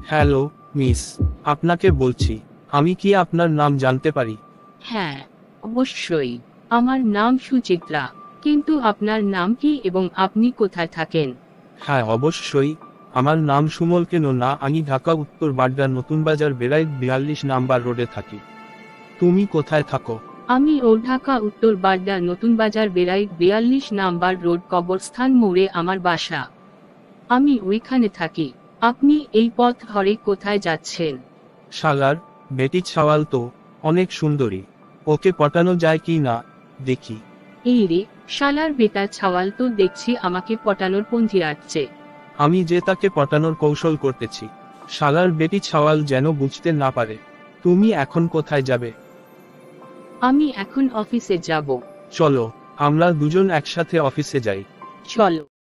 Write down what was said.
Hello, miss. আপনাকে বলছি, আমি কি আপনার নাম জানতে পারি? হ্যাঁ, অবশ্যই। আমার নাম সুচিত্রা। কিন্তু আপনার নাম কি এবং আপনি কোথায় থাকেন? হ্যাঁ, অবশ্যই। আমার নাম সুমল। কেন না, আমি ঢাকা উত্তর বাড্ডার নতুন বাজার বেলায় 42 নাম্বার রোডে থাকি। তুমি কোথায় থাকো? আমি ঢাকা উত্তর বাড্ডা নতুন বাজার বেড়াই 42 নাম্বার রোড কবরস্থান মোড়ে আমার বাসা। আমি ওইখানে থাকি। আপনি এই পথ ধরে কোথায় যাচ্ছেন? শালার বেটি ছাওয়াল তো অনেক সুন্দরী। ওকে পটানো যায় কি না দেখি। এই রে, শালার বেটা ছাওয়াল তো দেখছি আমাকে পটানোর পন্থী আসছে। আমি যে তাকে পটানোর কৌশল করতেছি, শালার বেটি ছাওয়াল যেন বুঝতে না পারে। তুমি এখন কোথায় যাবে? আমি এখন অফিসে যাব। চলো, আমরা দুজন একসাথে অফিসে যাই। চলো।